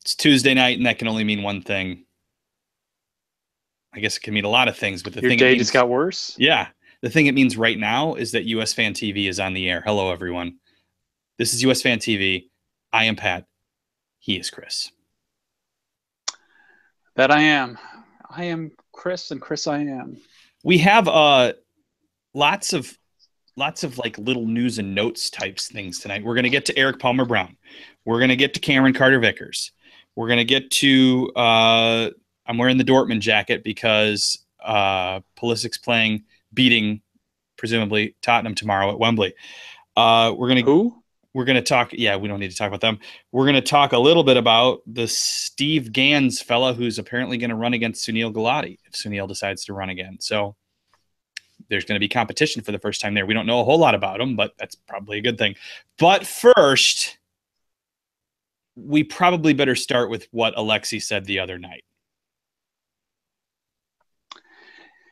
It's Tuesday night, and that can only mean one thing. I guess it can mean a lot of things, but the Your thing it day just means, got worse. yeah, the thing it means right now is that USfanTV is on the air. Hello, everyone. This is USfanTV. I am Pat. He is Chris. That I am. I am Chris, and Chris I am. We have lots of like little news and notes types things tonight. We're going to get to Erik Palmer-Brown. We're going to get to Cameron Carter-Vickers. We're going to get to I'm wearing the Dortmund jacket because Pulisic's beating presumably Tottenham tomorrow at Wembley. Who? We're going to talk. Yeah, we don't need to talk about them. We're going to talk a little bit about the Steve Gans fella who's apparently going to run against Sunil Gulati if Sunil decides to run again. So there's going to be competition for the first time there. We don't know a whole lot about him, but that's probably a good thing. But first, we probably better start with what Alexi said the other night.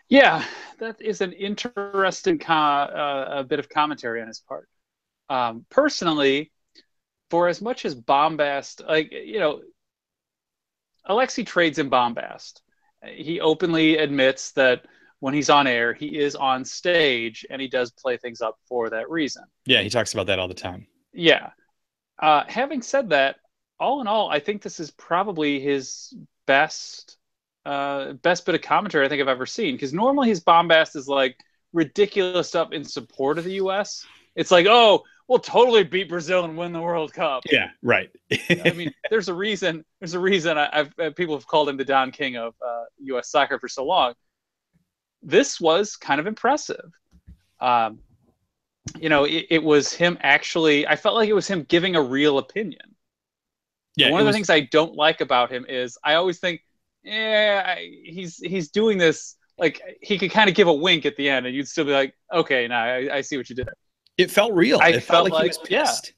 Yeah, that is an interesting a bit of commentary on his part. Personally, for as much as bombast, Alexi trades in bombast. He openly admits that when he's on air, he is on stage, and he does play things up for that reason. Yeah, he talks about that all the time. Yeah. Having said that, all in all, I think this is probably his best bit of commentary I think I've ever seen. Because normally his bombast is like ridiculous stuff in support of the U.S. It's like, oh, we'll totally beat Brazil and win the World Cup. Yeah, right. I mean, there's a reason. People have called him the Don King of U.S. soccer for so long. This was kind of impressive. It was him actually. I felt like it was him giving a real opinion. Yeah. One of the things I don't like about him is I always think, he's doing this, like he could kind of give a wink at the end, and you'd still be like, okay, now I see what you did. It felt real. It felt like he was pissed.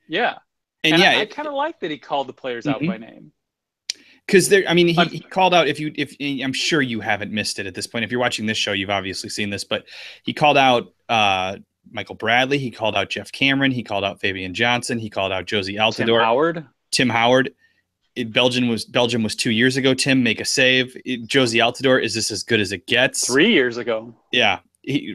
Yeah. And I kind of like that he called the players out by name. Because he called out, if I'm sure you haven't missed it at this point. If you're watching this show, you've obviously seen this, but he called out Michael Bradley. He called out Jeff Cameron. He called out Fabian Johnson. He called out Josie Altidore. Tim Howard. Belgium was 2 years ago. Tim, make a save. Josie Altidore, is this as good as it gets? 3 years ago. Yeah,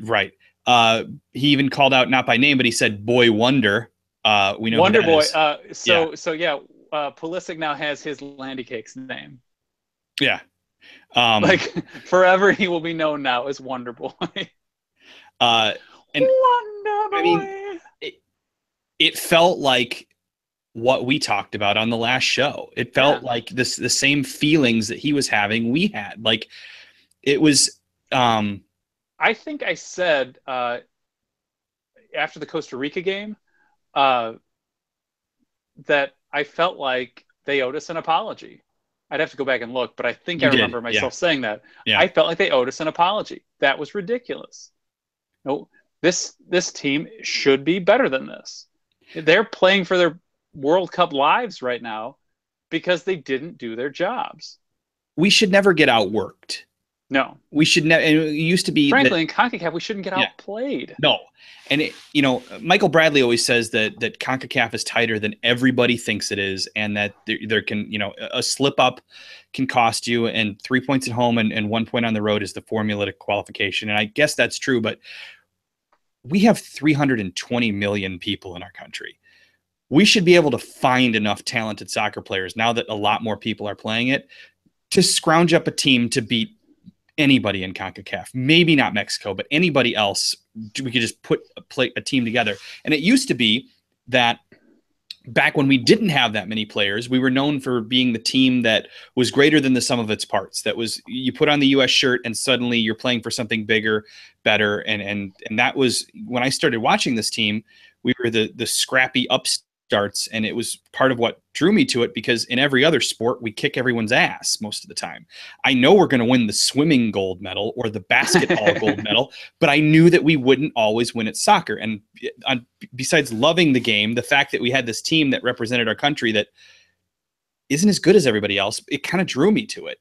right. He even called out, not by name, but he said Boy Wonder. We know Wonder Boy. Pulisic now has his Landy Cakes name. Yeah. Forever he will be known now as Wonder Boy. Wonder Boy. I mean, it felt like what we talked about on the last show. It felt like the same feelings that he was having, we had. Like, it was I think I said after the Costa Rica game that I felt like they owed us an apology. I'd have to go back and look, but I think I remember myself saying that. Yeah. I felt like they owed us an apology. That was ridiculous. No, this team should be better than this. They're playing for their World Cup lives right now because they didn't do their jobs. We should never get outworked. No, we should never. It used to be, frankly, in CONCACAF, we shouldn't get outplayed. No, and Michael Bradley always says that CONCACAF is tighter than everybody thinks it is, and that there can, a slip up can cost you, and 3 points at home and 1 point on the road is the formula to qualification. And I guess that's true, but we have 320 million people in our country. We should be able to find enough talented soccer players now that a lot more people are playing it to scrounge up a team to beat anybody in CONCACAF. Maybe not Mexico, but anybody else. We could just put a team together. And it used to be that back when we didn't have that many players, we were known for being the team that was greater than the sum of its parts. That was, you put on the U.S. shirt and suddenly you're playing for something bigger, better. And that was when I started watching this team. We were the scrappy upstarts, and it was part of what drew me to it, because in every other sport we kick everyone's ass most of the time. I know we're going to win the swimming gold medal or the basketball gold medal, but I knew that we wouldn't always win at soccer. And besides loving the game, the fact that we had this team that represented our country that isn't as good as everybody else, it kind of drew me to it.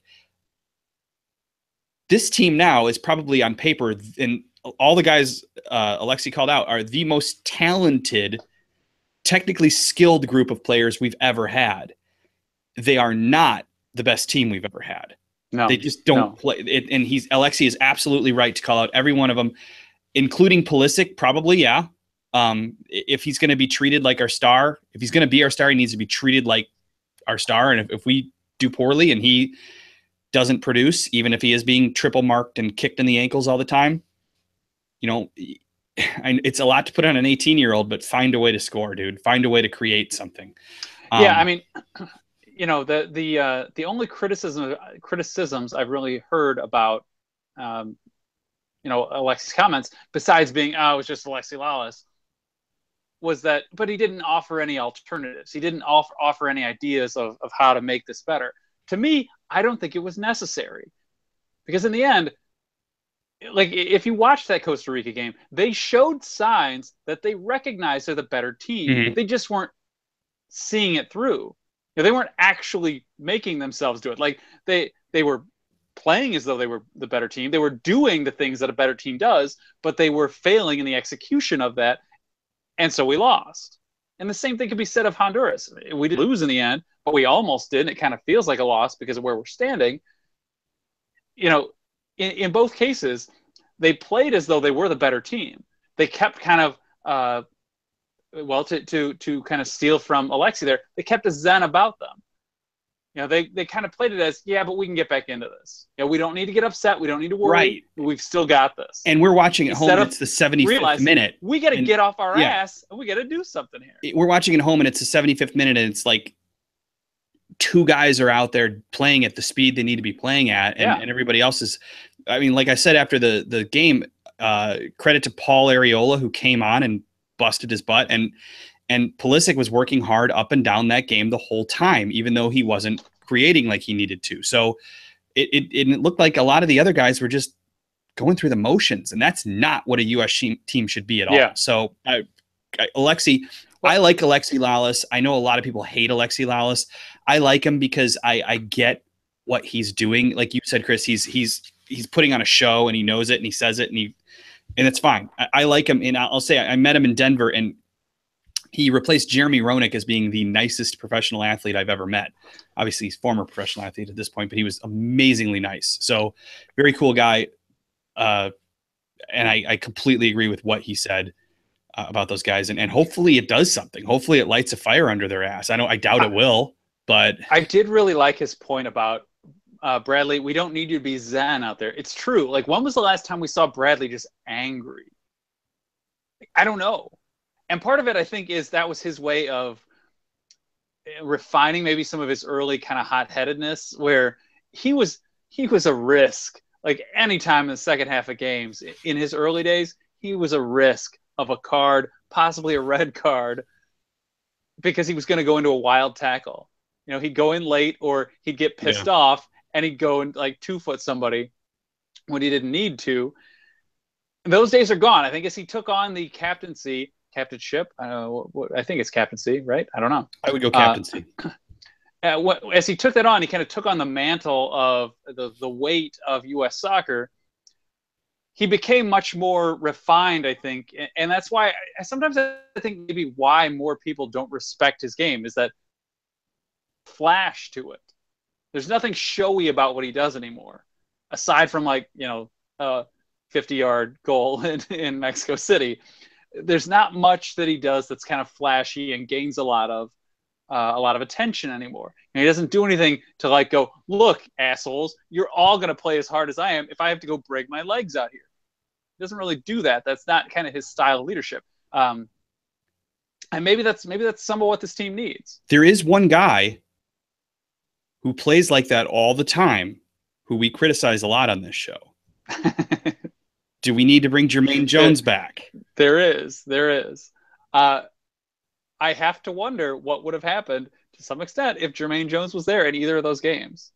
This team now is probably on paper, and all the guys Alexi called out are the most talented, technically skilled group of players we've ever had. they are not the best team we've ever had. No, they just don't play it. And Alexi is absolutely right to call out every one of them, including Pulisic, probably. Yeah. If he's going to be treated like our star, if he's going to be our star, he needs to be treated like our star. And if we do poorly and he doesn't produce, even if he is being triple marked and kicked in the ankles all the time, you know, it's a lot to put on an 18-year-old, but find a way to score, dude. Find a way to create something. Yeah, I mean, you know, the only criticisms I've really heard about, you know, Alexi's comments, besides being, oh, it was just Alexi Lalas, was that, but he didn't offer any alternatives. He didn't offer any ideas of how to make this better. To me, I don't think it was necessary, because in the end, like, if you watch that Costa Rica game, they showed signs that they recognized they're the better team. Mm-hmm. They just weren't seeing it through. You know, they weren't actually making themselves do it. Like, they were playing as though they were the better team. They were doing the things that a better team does, but they were failing in the execution of that. And so we lost. And the same thing could be said of Honduras. We did lose in the end, but we almost did. And it kind of feels like a loss because of where we're standing. You know, in both cases, they played as though they were the better team. They kept kind of, well, to kind of steal from Alexi there, they kept a zen about them. You know, they kind of played it as, yeah, but we can get back into this. You know, we don't need to get upset. We don't need to worry. Right. We've still got this. And we're watching at home. It's the 75th minute. We got to get off our ass and we got to do something here. We're watching at home and it's the 75th minute and it's like two guys are out there playing at the speed they need to be playing at. And everybody else is, I mean, like I said, after the game, credit to Paul Areola, who came on and busted his butt. And Pulisic was working hard up and down that game the whole time, even though he wasn't creating like he needed to. So it looked like a lot of the other guys were just going through the motions, and that's not what a U.S. team should be at all. So Alexi, I like Alexi Lalas. I know a lot of people hate Alexi Lalas. I like him because I get what he's doing. Like you said, Chris, he's putting on a show and he knows it and he says it and it's fine. I like him. And I'll say I met him in Denver and he replaced Jeremy Roenick as being the nicest professional athlete I've ever met. Obviously, he's former professional athlete at this point, but he was amazingly nice. So very cool guy. And I completely agree with what he said about those guys. And hopefully it does something. Hopefully it lights a fire under their ass. I doubt it will, but I did really like his point about Bradley. We don't need you to be zen out there. It's true. Like, when was the last time we saw Bradley just angry? I don't know. And part of it, I think, is that was his way of refining maybe some of his early kind of hot-headedness, where he was a risk. Like, anytime in the second half of games, in his early days, he was a risk of a card, possibly a red card, because he was going to go into a wild tackle. You know, he'd go in late, or he'd get pissed off, and he'd go and, like, 2-foot somebody when he didn't need to. And those days are gone. I think as he took on the captainship, I think it's captaincy, right? I don't know. I would go captaincy. As he took that on, he kind of took on the mantle of the weight of U.S. soccer. He became much more refined, I think. And that's why sometimes I think maybe why more people don't respect his game is that flash to it. There's nothing showy about what he does anymore, aside from, like, you know, a 50-yard goal in Mexico City. There's not much that he does that's kind of flashy and gains a lot of attention anymore. And he doesn't do anything to, like, go, look, assholes, you're all going to play as hard as I am if I have to go break my legs out here. He doesn't really do that. That's not kind of his style of leadership. And maybe that's some of what this team needs. There is one guy who plays like that all the time, who we criticize a lot on this show. Do we need to bring Jermaine Jones back? There is. I have to wonder what would have happened to some extent if Jermaine Jones was there in either of those games.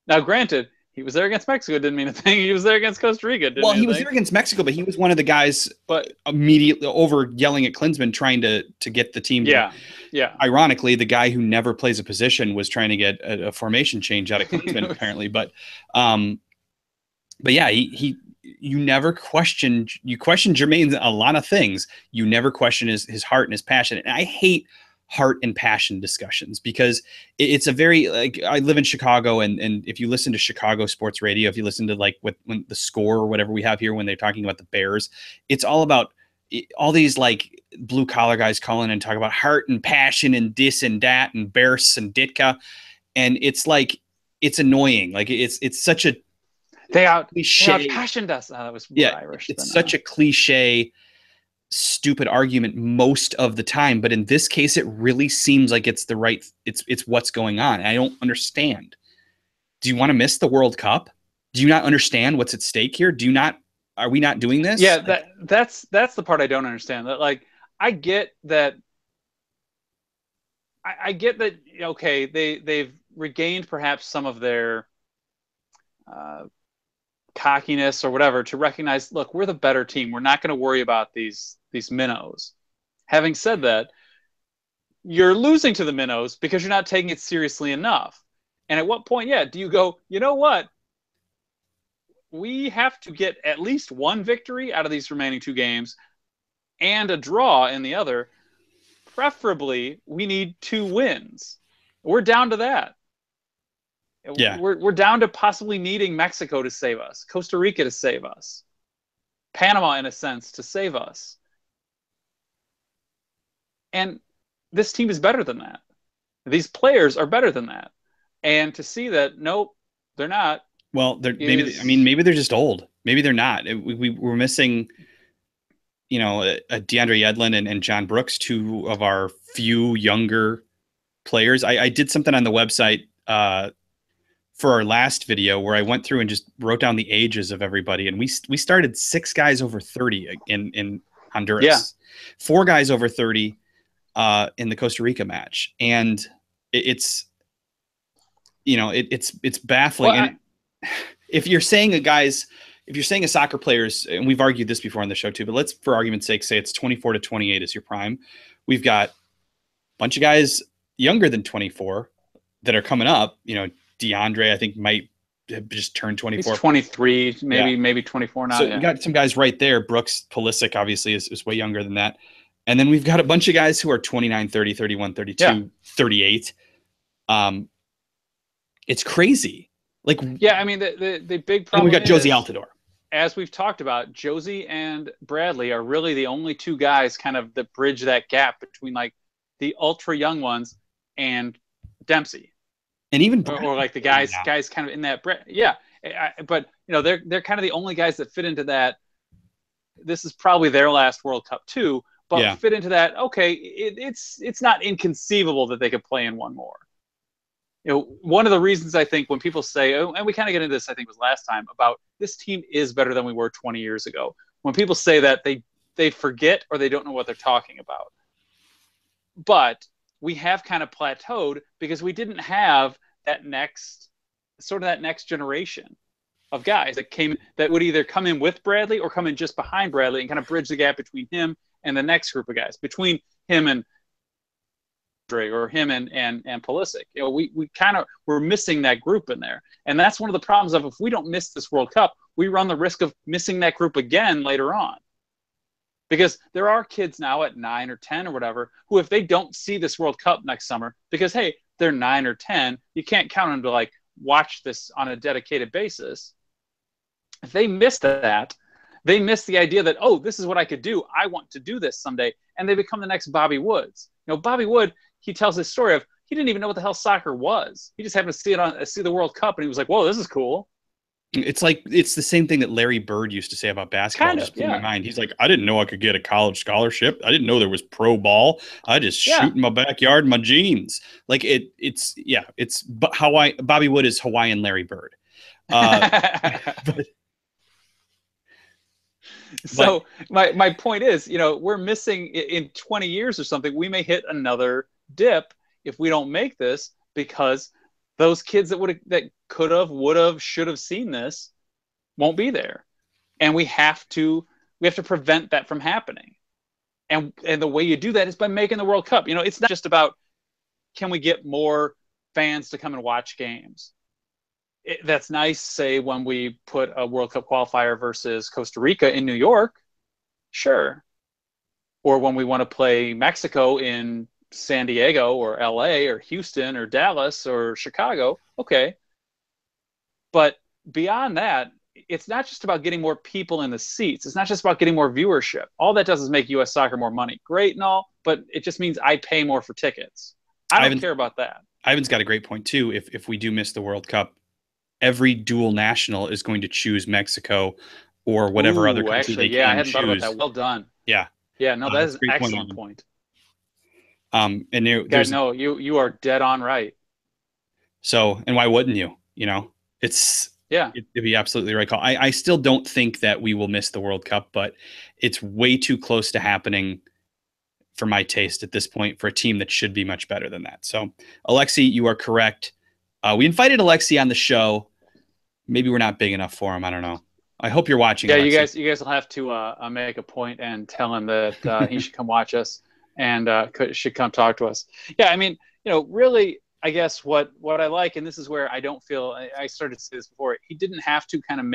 Now, granted, he was there against Mexico. Didn't mean a thing. He was there against Costa Rica. Well, he was there against Mexico, but he was one of the guys immediately over yelling at Klinsmann, trying to get the team. Yeah. Ironically, the guy who never plays a position was trying to get a formation change out of Klinsmann, apparently. But yeah, you never question Jermaine's a lot of things. You never question his heart and his passion. And I hate heart and passion discussions, because it's a very, like, I live in Chicago, and if you listen to Chicago sports radio, if you listen to like when the Score or whatever we have here, when they're talking about the Bears, it's all about all these like blue collar guys calling and talk about heart and passion and this and that and Bears and Ditka. And it's like, it's annoying. Like it's such a they cliche. passioned us. Oh, that was more Irish. It's such a cliche, stupid argument most of the time, but in this case, it really seems like it's the right. It's what's going on. And I don't understand. Do you want to miss the World Cup? Do you not understand what's at stake here? Do you not? Are we not doing this? Yeah, that's the part I don't understand. That, like, I get that. I get that. Okay, they've regained perhaps some of their cockiness or whatever to recognize, look, we're the better team. We're not going to worry about these minnows. Having said that, you're losing to the minnows because you're not taking it seriously enough. And at what point, do you go, you know what? We have to get at least one victory out of these remaining 2 games and a draw in the other. Preferably, we need 2 wins. We're down to that. Yeah. We're down to possibly needing Mexico to save us, Costa Rica to save us, Panama, in a sense, to save us. And this team is better than that. These players are better than that. And to see that, nope, they're not. Well, maybe they're just old. Maybe they're not. We're missing, a DeAndre Yedlin and John Brooks, 2 of our few younger players. I did something on the website for our last video where I went through and just wrote down the ages of everybody, and we started 6 guys over 30 in Honduras. Yeah. 4 guys over 30 in the Costa Rica match, and it's baffling. Well, and if you're saying a soccer players, and we've argued this before on the show too, but let's, for argument's sake, say it's 24 to 28 is your prime. We've got a bunch of guys younger than 24 that are coming up. DeAndre, I think, might have just turned 24. He's 23, maybe 24 now. So we got some guys right there. Brooks, Pulisic, obviously, is way younger than that. And then we've got a bunch of guys who are 29, 30, 31, 32, 38. It's crazy. Like, yeah, I mean, the big problem. And we got Josie Altidore. As we've talked about, Josie and Bradley are really the only 2 guys kind of that bridge that gap between like the ultra young ones and Dempsey. And even or like the guys kind of in that, but they're kind of the only guys that fit into that. This is probably their last World Cup too, but fit into that. Okay, it's not inconceivable that they could play in one more. One of the reasons I think when people say, and we kind of get into this, I think was last time, about this team is better than we were 20 years ago. When people say that, they forget or they don't know what they're talking about. But we have kind of plateaued because we didn't have that next generation of guys that would either come in with Bradley or come in just behind Bradley and kind of bridge the gap between him and the next group of guys, between him and or him and Pulisic. We're missing that group in there. And that's one of the problems of, if we don't miss this World Cup, we run the risk of missing that group again later on. Because there are kids now at 9 or 10 or whatever who, if they don't see this World Cup next summer, because, hey, they're 9 or 10, you can't count on them to like watch this on a dedicated basis. If they miss that, they miss the idea that, oh, this is what I could do. I want to do this someday. And they become the next Bobby Woods. Bobby Wood, he tells his story of, he didn't even know what the hell soccer was. He just happened to see the World Cup, and he was like, whoa, this is cool. It's the same thing that Larry Bird used to say about basketball. Just in my mind, he's like, I didn't know I could get a college scholarship. I didn't know there was pro ball. I just shoot in my backyard in my jeans. Like Bobby Wood is Hawaiian Larry Bird. So my point is, we're missing in 20 years or something. We may hit another dip if we don't make this, because those kids that could have, would have, should have seen this won't be there. And we have to prevent that from happening. And the way you do that is by making the World Cup. It's not just about, can we get more fans to come and watch games? That's nice, say, when we put a World Cup qualifier versus Costa Rica in New York. Sure. Or when we want to play Mexico in San Diego or LA or Houston or Dallas or Chicago. Okay. But beyond that, it's not just about getting more people in the seats. It's not just about getting more viewership. All that does is make U.S. soccer more money. Great and all, but it just means I pay more for tickets. I don't care about that. Ivan's got a great point too. If we do miss the World Cup, every dual national is going to choose Mexico or whatever other country actually, they can I hadn't choose. thought about that. Well done. Yeah. Yeah, no, that is an excellent point. And you are dead on right. So, and why wouldn't you? You know, it'd be absolutely right call. I still don't think that we will miss the World Cup, but it's way too close to happening for my taste at this point for a team that should be much better than that. So, Alexi, you are correct. We invited Alexi on the show. Maybe we're not big enough for him. I don't know. I hope you're watching. Yeah, Alexi. you guys will have to make a point and tell him that he should come watch us and should come talk to us. Yeah, I mean, really, I guess what I like, and this is where I don't feel, I started to say this before, he didn't have to kind of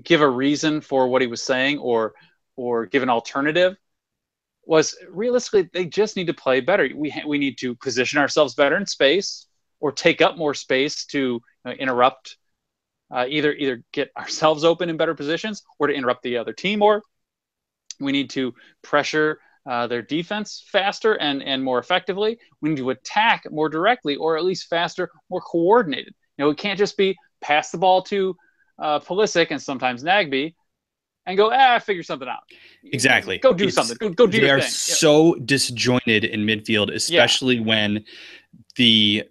give a reason for what he was saying or give an alternative. Was realistically, they just need to play better. We need to position ourselves better in space or take up more space to interrupt, either get ourselves open in better positions or to interrupt the other team, or we need to pressure their defense faster and more effectively. We need to attack more directly, or at least faster, more coordinated. It can't just be pass the ball to Pulisic and sometimes Nagby and go, figure something out. Exactly. Go do something. Go do your thing. They are so disjointed in midfield, especially when the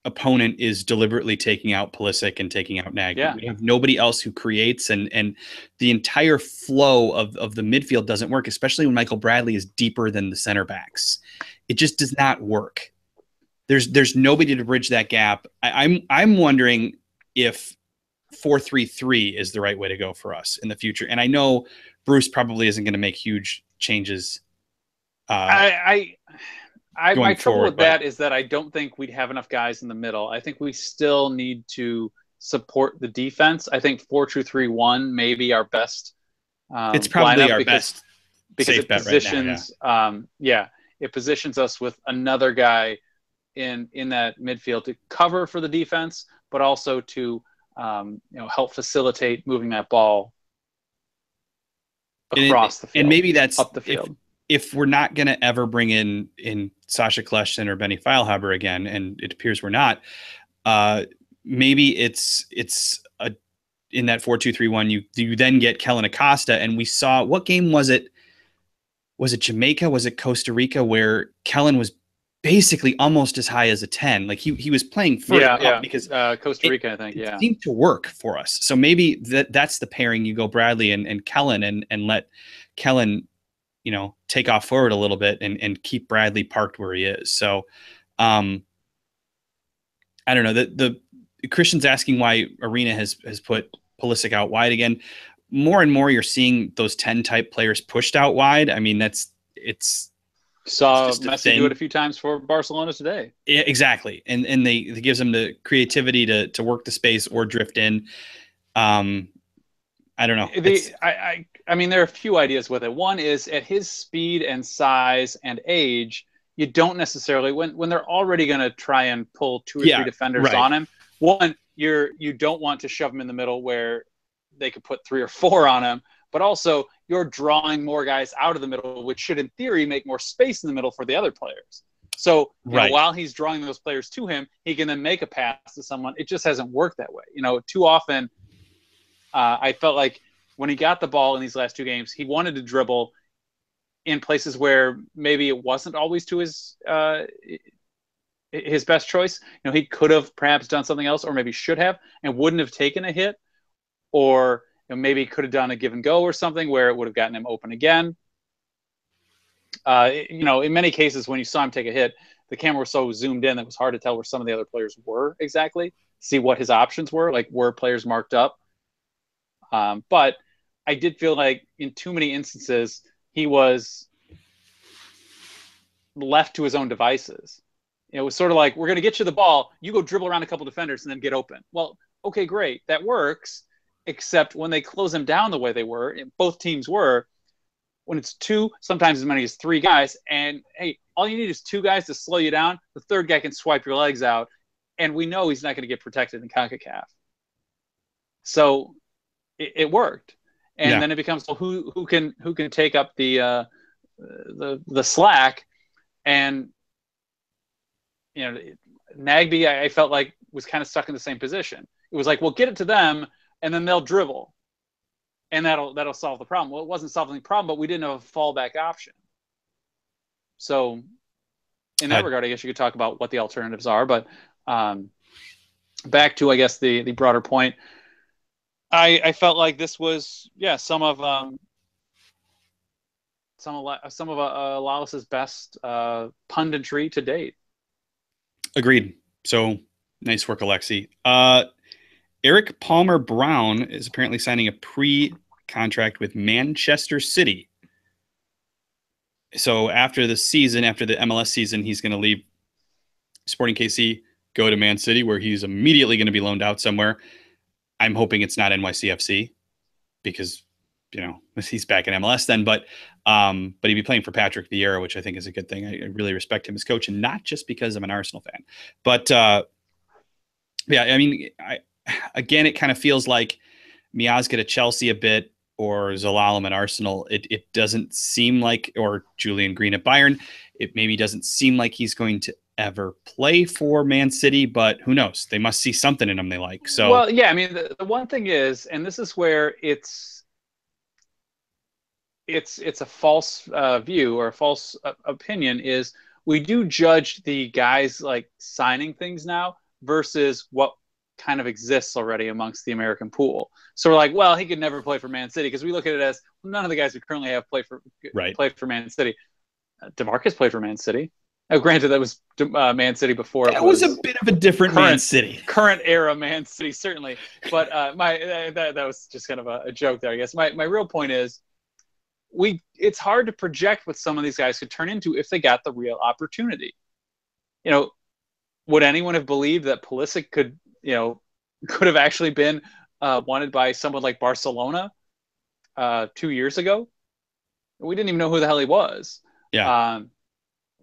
opponent is deliberately taking out Pulisic and taking out Nagby. Yeah. We have nobody else who creates, and the entire flow of the midfield doesn't work, especially when Michael Bradley is deeper than the center backs. It just does not work. There's nobody to bridge that gap. I'm wondering if 4-3-3 is the right way to go for us in the future. And I know Bruce probably isn't going to make huge changes. My trouble with that is that I don't think we'd have enough guys in the middle. I think we still need to support the defense. I think 4-2-3-1 may be our best. It's probably our best because it positions. Right now, it positions us with another guy in that midfield to cover for the defense, but also to help facilitate moving that ball across the field. And maybe that's up the field. If we're not going to ever bring in Sasha Kleshton or Benny Feilhaber again, and it appears we're not, maybe it's in that 4-2-3-1. You then get Kellen Acosta, and we saw, what game was it? Was it Jamaica? Was it Costa Rica, where Kellen was basically almost as high as a 10? Like he was playing further up because Costa Rica, I think, it seemed to work for us. So maybe that's the pairing. You go Bradley and Kellen and let Kellen, take off forward a little bit and keep Bradley parked where he is. So I don't know. The Christian's asking why Arena has put Pulisic out wide again. More and more you're seeing those 10 type players pushed out wide. I mean, saw Messi do it a few times for Barcelona today. Yeah, exactly. And it gives them the creativity to work the space or drift in. I don't know. I mean, there are a few ideas with it. One is, at his speed and size and age, you don't necessarily, when they're already going to try and pull 2 or 3 defenders on him, one, you don't want to shove him in the middle where they could put 3 or 4 on him, but also you're drawing more guys out of the middle, which should, in theory, make more space in the middle for the other players. So while he's drawing those players to him, he can then make a pass to someone. It just hasn't worked that way. Too often, I felt like when he got the ball in these last 2 games, he wanted to dribble in places where maybe it wasn't always to his best choice. He could have perhaps done something else, or maybe should have, and wouldn't have taken a hit, or maybe could have done a give and go or something where it would have gotten him open again. In many cases, when you saw him take a hit, the camera was so zoomed in that it was hard to tell where some of the other players were exactly, see what his options were, like were players marked up. But I did feel like in too many instances, he was left to his own devices. It was sort of like, we're going to get you the ball, you go dribble around a couple defenders and then get open. Well, okay, great, that works. Except when they close him down the way they were, both teams were, when it's two, sometimes as many as three guys. And hey, all you need is two guys to slow you down. The third guy can swipe your legs out, and we know he's not going to get protected in CONCACAF. So it worked, and then it becomes, well, who can take up the slack. And Nagbe, I felt like, was kind of stuck in the same position. It was like, well, get it to them, and then they'll dribble, and that'll solve the problem. Well, it wasn't solving the problem, but we didn't have a fallback option. So in that regard, I guess you could talk about what the alternatives are. But back to, I guess, the broader point, I felt like this was, some of Lalas's best punditry to date. Agreed. So nice work, Alexi. Erik Palmer-Brown is apparently signing a pre-contract with Manchester City. So after the season, after the MLS season, he's going to leave Sporting KC, go to Man City, where he's immediately going to be loaned out somewhere. I'm hoping it's not NYCFC because, he's back in MLS then. But he'd be playing for Patrick Vieira, which I think is a good thing. I really respect him as coach, and not just because I'm an Arsenal fan. But, again, it kind of feels like Miazga to Chelsea a bit, or Zelalem at Arsenal. It doesn't seem like, or Julian Green at Bayern, it maybe doesn't seem like he's going to ever play for Man City, but who knows? They must see something in him they like. So, well, yeah, the one thing is, and this is where it's a false view or a false opinion, is we do judge the guys like signing things now versus what kind of exists already amongst the American pool. So we're like, well, he could never play for Man City, because we look at it as, none of the guys we currently have played for Man City. DeMarcus played for Man City. Granted, that was Man City before. That was a bit of a different Man City. Current era Man City, certainly. But that was just kind of a joke there, I guess. My real point is, it's hard to project what some of these guys could turn into if they got the real opportunity. Would anyone have believed that Pulisic could have actually been wanted by someone like Barcelona 2 years ago? We didn't even know who the hell he was. Yeah.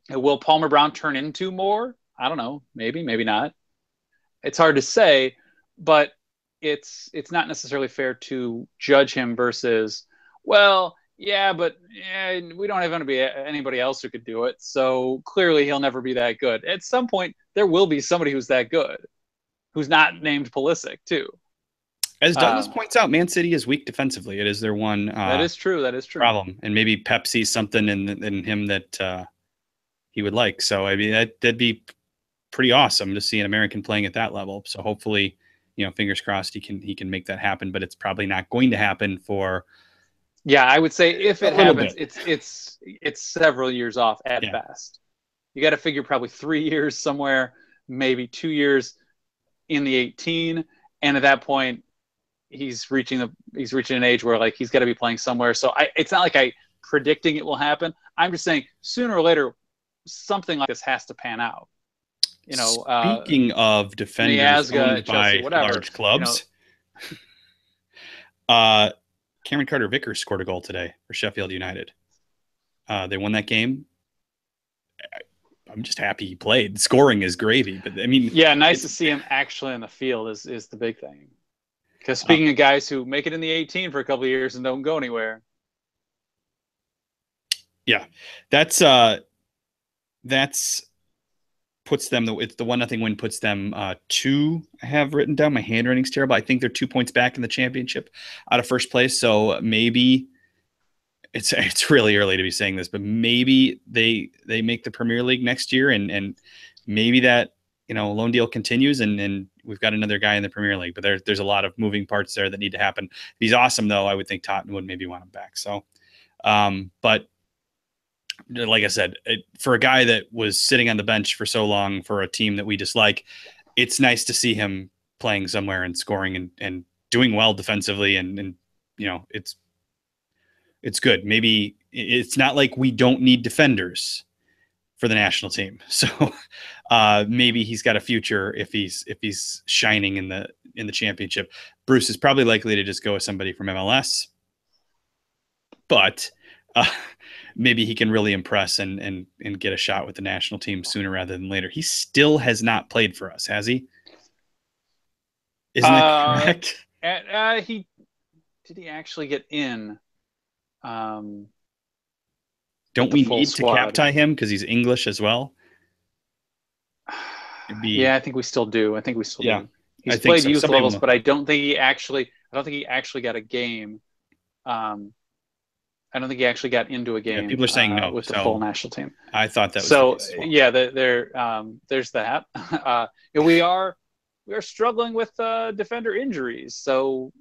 Will Palmer-Brown turn into more? I don't know. Maybe not. It's hard to say, but it's not necessarily fair to judge him versus, well, yeah, but we don't have anybody else who could do it. So clearly he'll never be that good. At some point, there will be somebody who's that good, who's not named Pulisic, too. As Douglas points out, Man City is weak defensively. It is their one that is true problem. And maybe Pep sees something in him that he would like. So, that'd be pretty awesome to see an American playing at that level. So hopefully, fingers crossed he can make that happen. But it's probably not going to happen for. Yeah, I would say if it happens, it's several years off at best. You got to figure probably 3 years somewhere, maybe 2 years in the 18, and at that point, he's reaching an age where, like, he's got to be playing somewhere. So it's not like I'm predicting it will happen. I'm just saying sooner or later something like this has to pan out. Speaking of defenders owned by large clubs, Cameron Carter-Vickers scored a goal today for Sheffield United. They won that game. I'm just happy he played. Scoring is gravy, but nice to see him actually on the field is the big thing. Because speaking of guys who make it in the 18 for a couple of years and don't go anywhere. Yeah, that's puts them. It's the 1-0 win puts them 2. I have written down. My handwriting's terrible. I think they're 2 points back in the championship, out of first place. So maybe it's really early to be saying this, but maybe they make the Premier League next year, and maybe that loan deal continues, and we've got another guy in the Premier League. But there's a lot of moving parts there that need to happen. If he's awesome, though, I would think Tottenham would maybe want him back. So, but like I said, for a guy that was sitting on the bench for so long for a team that we dislike, it's nice to see him playing somewhere and scoring and doing well defensively. And it's good. Maybe it's not like we don't need defenders for the national team. So maybe he's got a future if he's shining in the championship. Bruce is probably likely to just go with somebody from MLS, but uh, maybe he can really impress and get a shot with the national team sooner rather than later. He still has not played for us, has he? Isn't that correct? He did he actually get in with Don't the we full need to cap squad? tie him because he's English as well? It'd be, Yeah, I think we still do. I think we still yeah, do. I He's think played so. youth Somebody levels, will. but I don't think he actually got a game. Um, I don't think he actually got into a Yeah, game people are saying no. with the full So national team. I thought that was the So case as well. yeah, there's that. We are struggling with defender injuries. So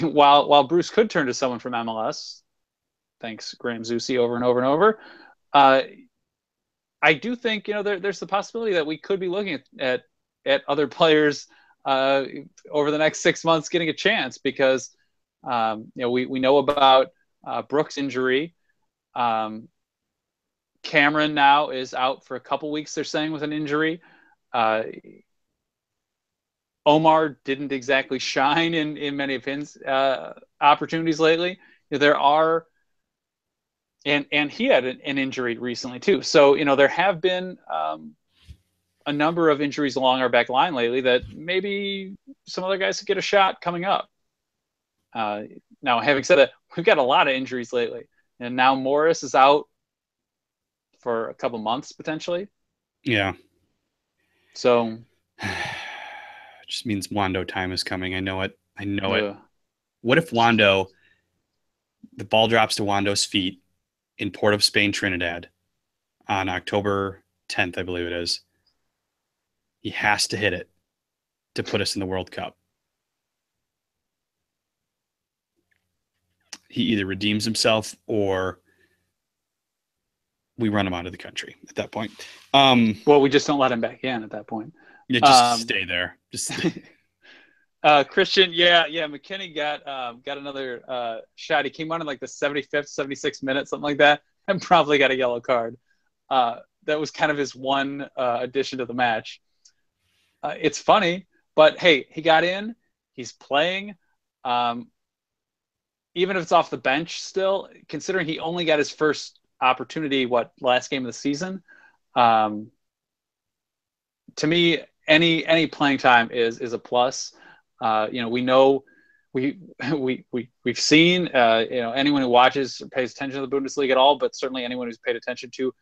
while Bruce could turn to someone from MLS, thanks Graham Zusi over and over and over. Uh, I do think there's the possibility that we could be looking at other players uh, over the next 6 months getting a chance because we know about Brooks' injury. Cameron now is out for a couple weeks. They're saying with an injury. Uh, Omar didn't exactly shine in many of his opportunities lately. There are and he had an injury recently too. So there have been a number of injuries along our back line lately that maybe some other guys could get a shot coming up. Now, having said that, we've got a lot of injuries lately, and now Morris is out for a couple months potentially. Yeah. So, Just means Wando time is coming. I know it. I know it. uh, What if the ball drops to Wando's feet in Port of Spain, Trinidad on October 10th, I believe it is. He has to hit it to put us in the World Cup. He either redeems himself or we run him out of the country at that point. well, we just don't let him back in at that point. Yeah, just stay there. Just stay. Christian, yeah, McKinney got another shot. He came on in like the 75th, 76th minute, something like that, and probably got a yellow card. That was kind of his one addition to the match. It's funny, but hey, he got in. He's playing. Even if it's off the bench still, considering he only got his first opportunity, last game of the season, to me, any playing time is a plus. We know we've seen anyone who watches or pays attention to the Bundesliga at all, but certainly anyone who's paid attention to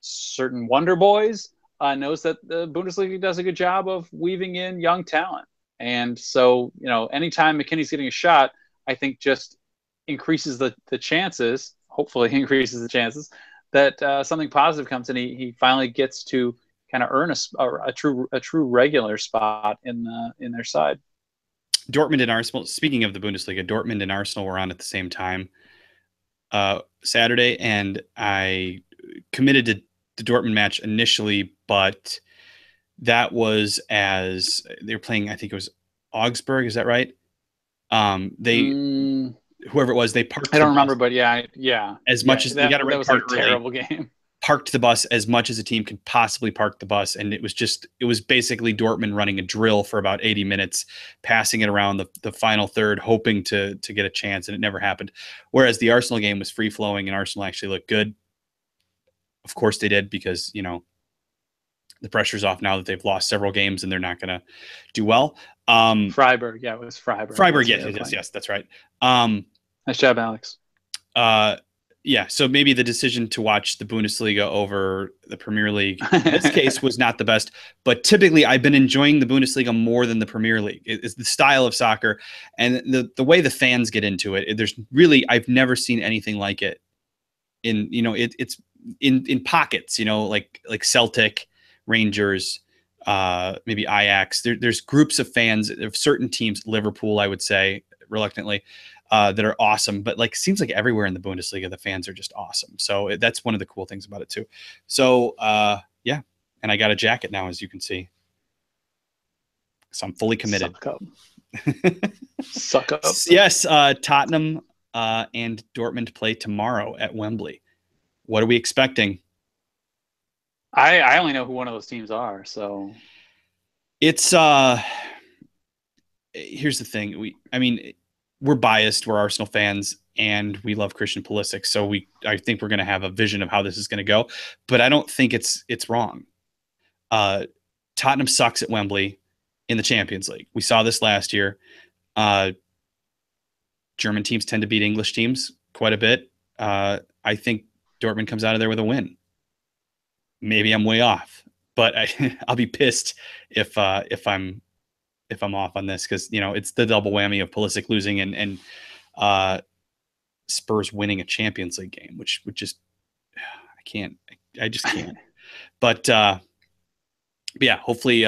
certain Wonder Boys knows that the Bundesliga does a good job of weaving in young talent. And so, anytime McKinney's getting a shot, I think just increases the chances, hopefully increases the chances that something positive comes and he finally gets to kind of earn a true regular spot in their side. Dortmund and Arsenal. Speaking of the Bundesliga, Dortmund and Arsenal were on at the same time Saturday, and I committed to the Dortmund match initially, but that was as they were playing. I think it was Augsburg. Is that right? Whoever it was, they parked. I the don't remember, bus but yeah. as much as they got to that right was part a early. terrible game. Parked the bus as much as a team could possibly park the bus, and it was basically Dortmund running a drill for about 80 minutes, passing it around the final third, hoping to get a chance, and it never happened. Whereas the Arsenal game was free flowing, and Arsenal actually looked good. Of course they did, because the pressure's off now that they've lost several games and they're not going to do well. Freiburg, yeah, it was Freiburg. Freiburg, yes, that's right. Nice job, Alex. Yeah, so maybe the decision to watch the Bundesliga over the Premier League in this case was not the best, but typically I've been enjoying the Bundesliga more than the Premier League. It's the style of soccer and the way the fans get into it. I've never seen anything like it. It's in pockets, like Celtic, Rangers, maybe Ajax. There's groups of fans of certain teams, Liverpool, I would say reluctantly, that are awesome, but seems like everywhere in the Bundesliga, the fans are just awesome. So that's one of the cool things about it too. So yeah, and I got a jacket now, as you can see. So I'm fully committed. Suck up. Suck up. Yes, Tottenham and Dortmund play tomorrow at Wembley. What are we expecting? I only know who one of those teams are, so it's here's the thing. we're biased. We're Arsenal fans, and we love Christian Pulisic. So I think we're going to have a vision of how this is going to go. But I don't think it's wrong. Tottenham sucks at Wembley in the Champions League. We saw this last year. German teams tend to beat English teams quite a bit. I think Dortmund comes out of there with a win. Maybe I'm way off, but I'll be pissed if I'm off on this, because it's the double whammy of Pulisic losing and Spurs winning a Champions League game, which would just I just can't. But yeah, hopefully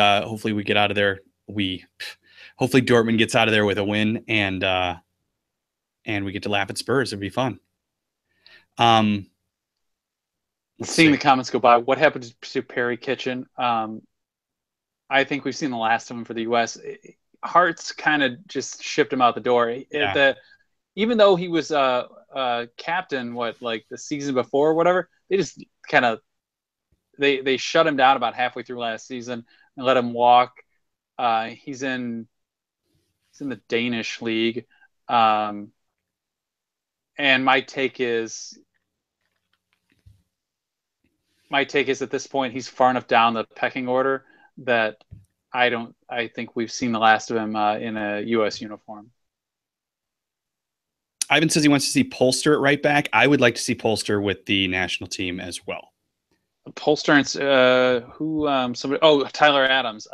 we get out of there. Hopefully Dortmund gets out of there with a win, and we get to laugh at Spurs. It'd be fun. Seeing the comments go by, what happened to Perry Kitchen? I think we've seen the last of him for the U.S. Hearts kind of just shipped him out the door. Yeah. Even though he was captain, like the season before or whatever, they just kind of they shut him down about halfway through last season and let him walk. He's in the Danish league, and my take is at this point he's far enough down the pecking order that I think we've seen the last of him in a U.S. uniform. Ivan says he wants to see Polster at right back. I would like to see Polster with the national team as well. Polster and Tyler Adams.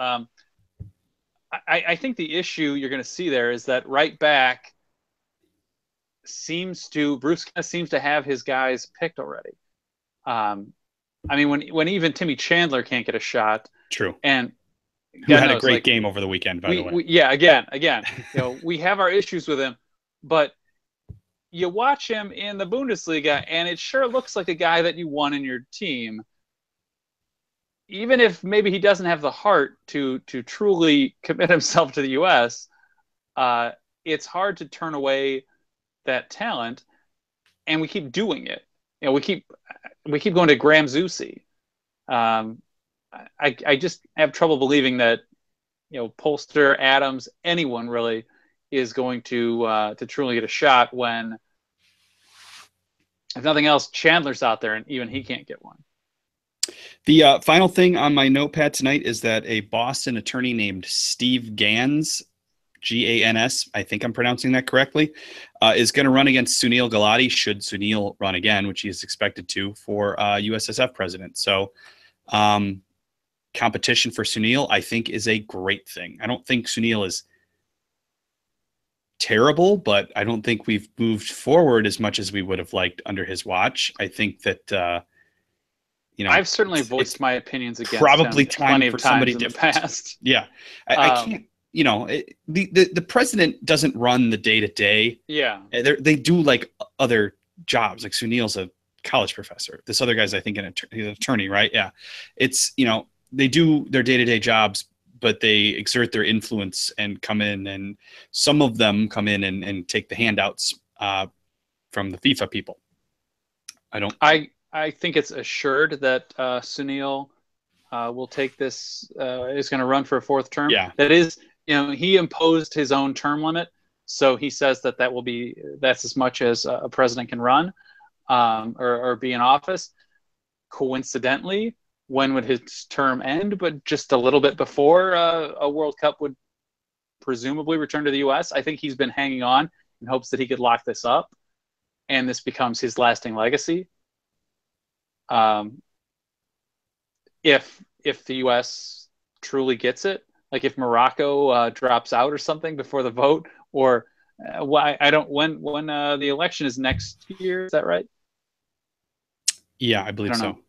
I think the issue you're going to see there is that right back Bruce seems to have his guys picked already. I mean, when even Timmy Chandler can't get a shot. True. And who had a great game over the weekend, by the way. Again, we have our issues with him, but you watch him in the Bundesliga, and it sure looks like a guy that you want in your team. Even if maybe he doesn't have the heart to truly commit himself to the U.S., it's hard to turn away that talent, and we keep doing it. We keep going to Graham Zusi. I just have trouble believing that Polster, Adams, anyone really is going to truly get a shot when, if nothing else, Chandler's out there and even he can't get one. The final thing on my notepad tonight is that a Boston attorney named Steve Gans, Gans, I think I'm pronouncing that correctly, is going to run against Sunil Gulati, should Sunil run again, which he is expected to, for USSF president. So competition for Sunil, I think, is a great thing. I don't think Sunil is terrible, but I don't think we've moved forward as much as we would have liked under his watch. I think that I've certainly voiced my opinions against probably him time for somebody in different. The past. Yeah, I can't. The president doesn't run the day to day. Yeah, they do like other jobs. Like Sunil's a college professor. This other guy's, I think, an attorney, right? Yeah, it's they do their day to day jobs, but they exert their influence and come in, and some of them come in and take the handouts from the FIFA people. I think it's assured that Sunil will take this. Is going to run for a fourth term. Yeah, that is. He imposed his own term limit, so he says that's as much as a president can run or be in office. Coincidentally, when would his term end? But just a little bit before a World Cup would presumably return to the U.S. I think he's been hanging on in hopes that he could lock this up, and this becomes his lasting legacy. If the U.S. truly gets it. Like if Morocco drops out or something before the vote, or when the election is next year, is that right? Yeah, I believe so.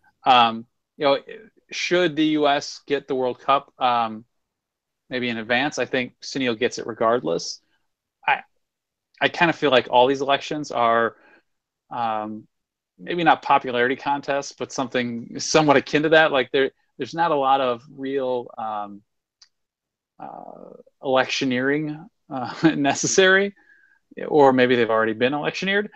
Should the U.S. get the World Cup, maybe in advance, I think Sunil gets it regardless. I kind of feel like all these elections are maybe not popularity contests, but something somewhat akin to that. Like there's not a lot of real electioneering necessary, or maybe they've already been electioneered.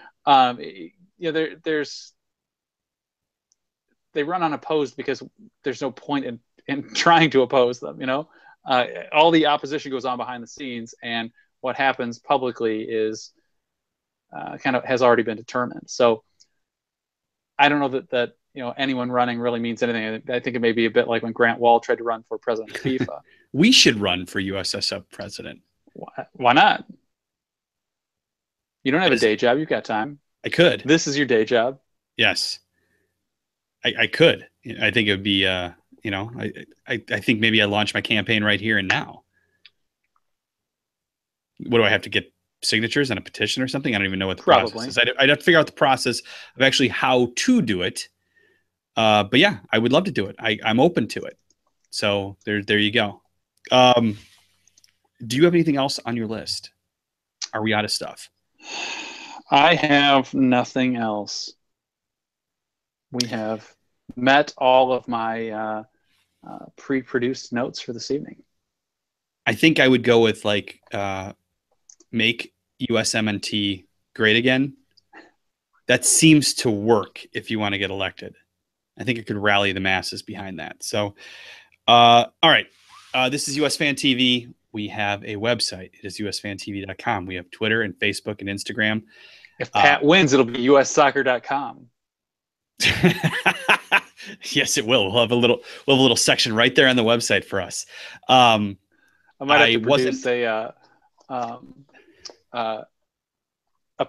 They run unopposed because there's no point in trying to oppose them. All the opposition goes on behind the scenes, and what happens publicly is kind of has already been determined. So I don't know that anyone running really means anything. I think it may be a bit like when Grant Wall tried to run for president of FIFA. We should run for USSF president. Why not? You don't have a day job. You've got time. I could. This is your day job. Yes. I could. I think it would be, I think maybe I launch my campaign right here and now. What do I have to get signatures on a petition or something? I don't even know what the process is. I'd have to figure out the process of actually how to do it. But yeah, I would love to do it. I'm open to it. So there you go. Do you have anything else on your list? Are we out of stuff? I have nothing else. We have met all of my pre-produced notes for this evening. I think I would go with make USMNT great again. That seems to work if you want to get elected. I think it could rally the masses behind that. So, all right. This is USfanTV. We have a website. It is USfanTV.com. We have Twitter and Facebook and Instagram. If Pat wins, it'll be USsoccer.com. Yes, it will. We'll have a little section right there on the website for us. I might have to produce a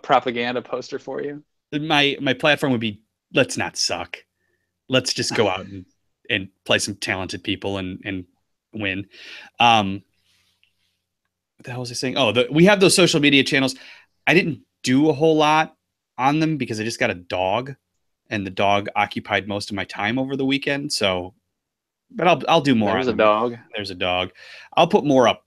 propaganda poster for you. My platform would be, let's not suck. Let's just go out and play some talented people and win. What the hell was I saying? Oh, we have those social media channels. I didn't do a whole lot on them because I just got a dog, and the dog occupied most of my time over the weekend. So, but I'll do more. There's a dog. There's a dog. I'll put more up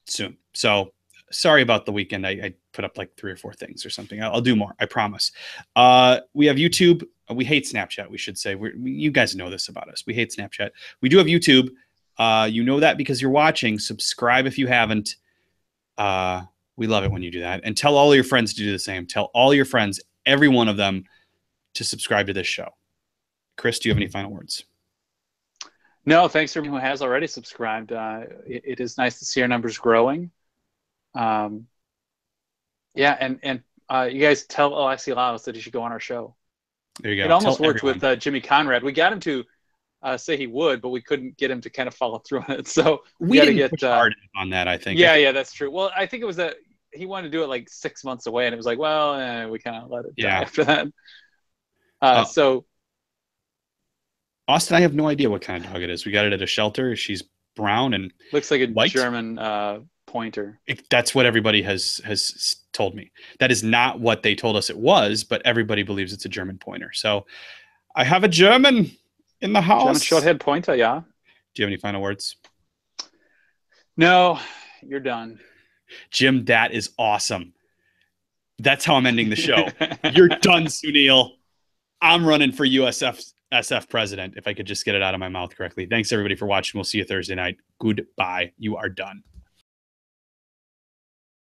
soon. So sorry about the weekend. I put up like 3 or 4 things or something. I'll do more. I promise. We have YouTube. We hate Snapchat, we should say. You guys know this about us. We hate Snapchat. We do have YouTube. You know that because you're watching. Subscribe if you haven't. We love it when you do that. And tell all your friends to do the same. Tell all your friends, every one of them, to subscribe to this show. Chris, do you have any final words? No, thanks to everyone who has already subscribed. It is nice to see our numbers growing. Yeah, and you guys tell Alexi Lalas that he should go on our show. There you go. It almost worked with Jimmy Conrad. We got him to say he would, but we couldn't get him to kind of follow through on it. So we got to get hard on that, I think. Yeah, that's true. Well, I think it was that he wanted to do it like 6 months away, and it was like, well, we kind of let it die after that. So Austin, I have no idea what kind of dog it is. We got it at a shelter. She's brown and looks like a white. German pointer. That's what everybody has told me. That is not what they told us it was, but everybody believes it's a German pointer. So I have a German in the house. German short-haired pointer, yeah. Do you have any final words? No, you're done. Jim, that is awesome. That's how I'm ending the show. You're done, Sunil. I'm running for USF president, if I could just get it out of my mouth correctly. Thanks, everybody, for watching. We'll see you Thursday night. Goodbye. You are done.